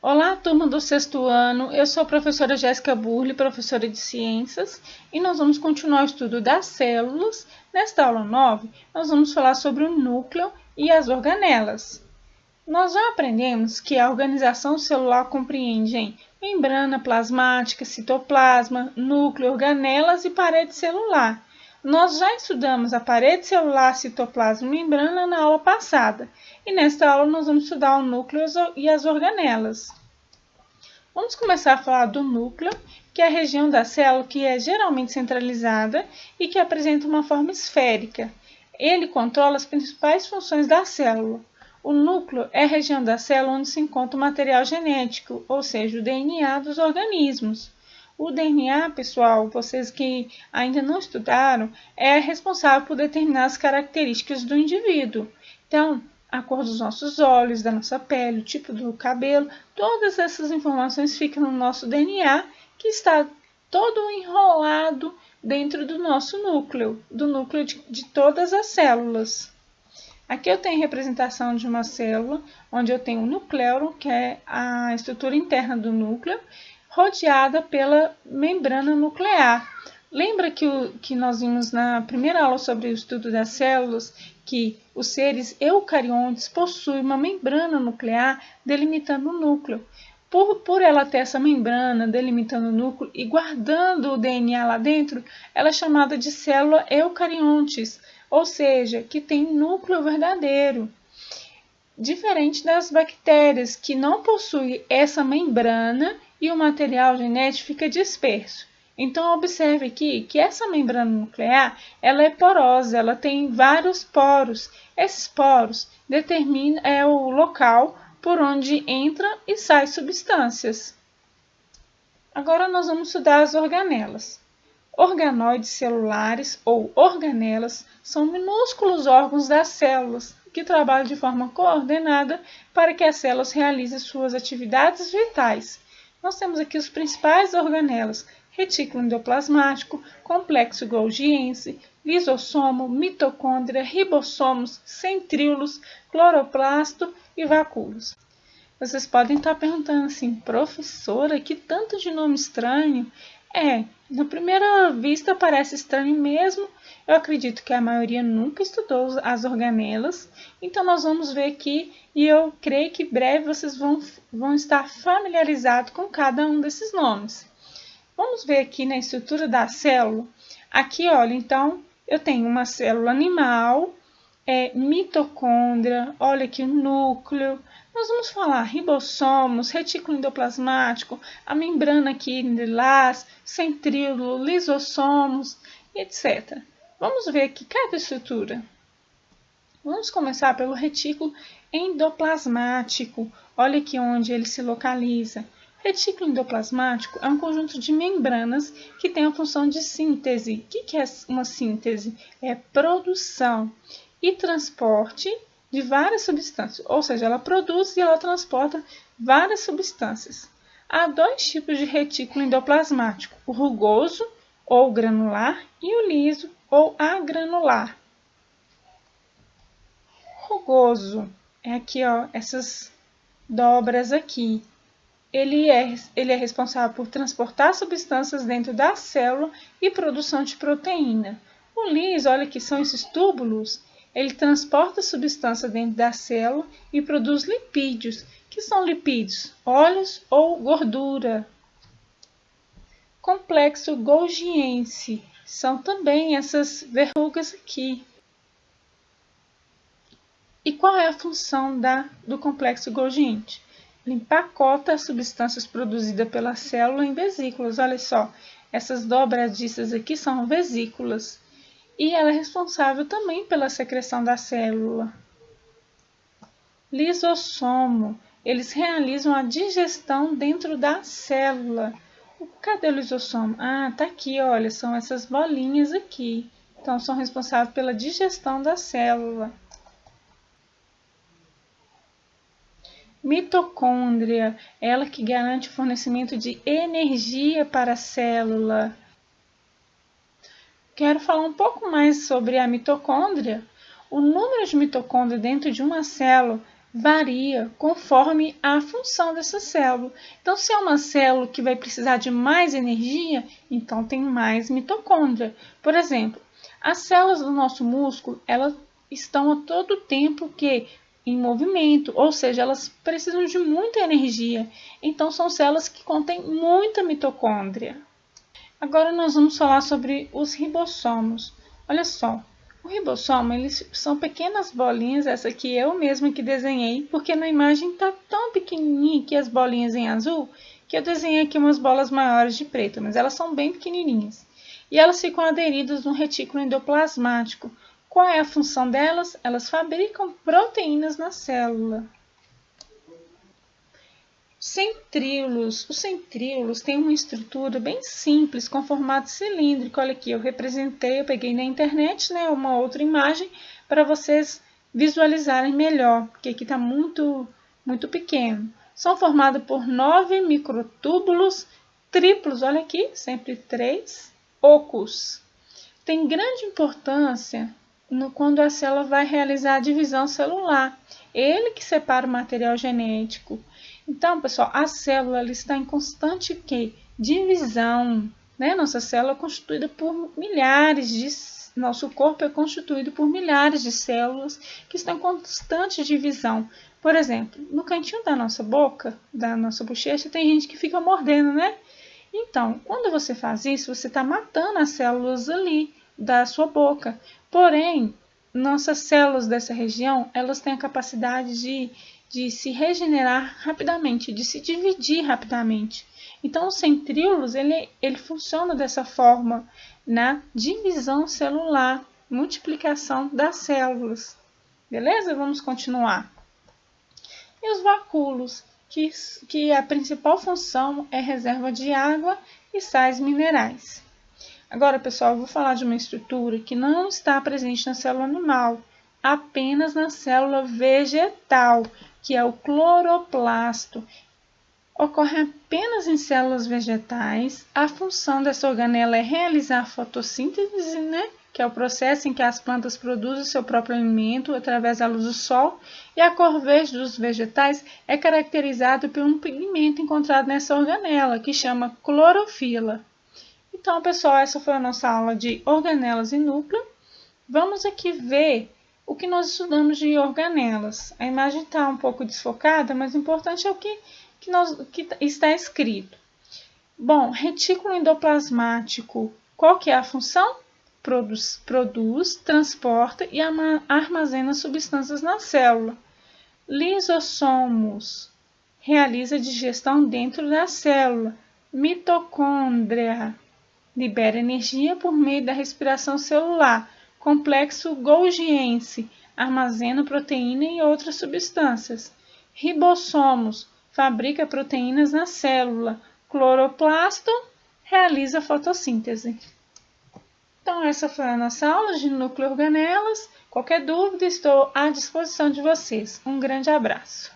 Olá, turma do sexto ano. Eu sou a professora Jéssica Burle, professora de ciências, e nós vamos continuar o estudo das células. Nesta aula 9, nós vamos falar sobre o núcleo e as organelas. Nós já aprendemos que a organização celular compreende membrana plasmática, citoplasma, núcleo, organelas e parede celular. Nós já estudamos a parede celular, citoplasma e membrana na aula passada, e nesta aula nós vamos estudar o núcleo e as organelas. Vamos começar a falar do núcleo, que é a região da célula que é geralmente centralizada e que apresenta uma forma esférica. Ele controla as principais funções da célula. O núcleo é a região da célula onde se encontra o material genético, ou seja, o DNA dos organismos. O DNA, pessoal, vocês que ainda não estudaram, é responsável por determinar as características do indivíduo. Então, a cor dos nossos olhos, da nossa pele, o tipo do cabelo, todas essas informações ficam no nosso DNA, que está todo enrolado dentro do nosso núcleo, do núcleo de todas as células. Aqui eu tenho a representação de uma célula, onde eu tenho o nucleolo, que é a estrutura interna do núcleo, rodeada pela membrana nuclear. Lembra que nós vimos na primeira aula sobre o estudo das células que os seres eucariontes possuem uma membrana nuclear delimitando o núcleo. Por ela ter essa membrana delimitando o núcleo e guardando o DNA lá dentro, ela é chamada de célula eucariontes, ou seja, que tem núcleo verdadeiro. Diferente das bactérias, que não possuem essa membrana e o material genético fica disperso. Então, observe aqui que essa membrana nuclear ela é porosa, ela tem vários poros. Esses poros determinam o local por onde entra e sai substâncias. Agora nós vamos estudar as organelas. Organoides celulares ou organelas são minúsculos órgãos das células que trabalham de forma coordenada para que as células realizem suas atividades vitais. Nós temos aqui os principais organelas: retículo endoplasmático, complexo golgiense, lisossomo, mitocôndria, ribossomos, centríolos, cloroplasto e vacúolos. Vocês podem estar perguntando assim, professora, que tanto de nome estranho? Na primeira vista parece estranho mesmo. Eu acredito que a maioria nunca estudou as organelas, então nós vamos ver aqui e eu creio que em breve vocês vão estar familiarizados com cada um desses nomes. Vamos ver aqui na estrutura da célula. Aqui, olha, então, eu tenho uma célula animal, mitocôndria, olha aqui o núcleo. Nós vamos falar ribossomos, retículo endoplasmático, a membrana aqui lilás, centríolo, lisossomos, etc. Vamos ver aqui cada estrutura. Vamos começar pelo retículo endoplasmático. Olha aqui onde ele se localiza. Retículo endoplasmático é um conjunto de membranas que tem a função de síntese. O que é uma síntese? É produção e transporte de várias substâncias, ou seja, ela produz e ela transporta várias substâncias. Há dois tipos de retículo endoplasmático: o rugoso ou granular e o liso ou agranular. Rugoso é aqui, ó, essas dobras aqui. Ele é responsável por transportar substâncias dentro da célula e produção de proteína. O liso, olha que são esses túbulos, ele transporta substância dentro da célula e produz lipídios. Que são lipídios? Óleos ou gordura. Complexo golgiense são também essas verrugas aqui. E qual é a função do complexo golgiente? Ele empacota as substâncias produzidas pela célula em vesículas. Olha só, essas dobradiças aqui são vesículas. E ela é responsável também pela secreção da célula. Lisossomo. Eles realizam a digestão dentro da célula. Cadê o lisossomo? Tá aqui, olha, são essas bolinhas aqui. Então, são responsáveis pela digestão da célula. Mitocôndria, ela que garante o fornecimento de energia para a célula. Quero falar um pouco mais sobre a mitocôndria. O número de mitocôndrias dentro de uma célula varia conforme a função dessa célula. Então, se é uma célula que vai precisar de mais energia, então tem mais mitocôndria. Por exemplo, as células do nosso músculo, elas estão a todo tempo em movimento, ou seja, elas precisam de muita energia. Então, são células que contêm muita mitocôndria. Agora nós vamos falar sobre os ribossomos. Olha só, o ribossomo, eles são pequenas bolinhas, essa aqui eu mesma que desenhei, porque na imagem está tão pequenininha aqui as bolinhas em azul, que eu desenhei aqui umas bolas maiores de preto, mas elas são bem pequenininhas. E elas ficam aderidas no retículo endoplasmático. Qual é a função delas? Elas fabricam proteínas na célula. Centríolos. Os centríolos têm uma estrutura bem simples, com formato cilíndrico. Olha aqui, eu peguei na internet, né, uma outra imagem para vocês visualizarem melhor, porque aqui está muito pequeno. São formados por 9 microtúbulos triplos, olha aqui, sempre 3, ocos. Tem grande importância quando a célula vai realizar a divisão celular. Ele que separa o material genético. Então, pessoal, a célula ela está em constante divisão, né? Nossa célula é constituída por nosso corpo é constituído por milhares de células que estão em constante divisão. Por exemplo, no cantinho da nossa boca, da nossa bochecha, tem gente que fica mordendo, né? Então, quando você faz isso, você está matando as células ali da sua boca. Porém, nossas células dessa região, elas têm a capacidade de se regenerar rapidamente, de se dividir rapidamente. Então, os centríolos, ele funciona dessa forma, na divisão celular, multiplicação das células. Beleza? Vamos continuar. E os vacúolos, que a principal função é reserva de água e sais minerais. Agora, pessoal, eu vou falar de uma estrutura que não está presente na célula animal, apenas na célula vegetal, que é o cloroplasto. Ocorre apenas em células vegetais. A função dessa organela é realizar a fotossíntese, né? Que é o processo em que as plantas produzem seu próprio alimento através da luz do sol. E a cor verde dos vegetais é caracterizada por um pigmento encontrado nessa organela, que chama clorofila. Então, pessoal, essa foi a nossa aula de organelas e núcleo. Vamos aqui ver o que nós estudamos de organelas. A imagem está um pouco desfocada, mas o importante é o que está escrito. Bom, retículo endoplasmático, qual que é a função? Produz, transporta e armazena substâncias na célula. Lisossomos, realiza a digestão dentro da célula. Mitocôndria, libera energia por meio da respiração celular. Complexo golgiense, armazena proteína e outras substâncias. Ribossomos, fabrica proteínas na célula. Cloroplasto, realiza fotossíntese. Então, essa foi a nossa aula de núcleo organelas. Qualquer dúvida, estou à disposição de vocês. Um grande abraço.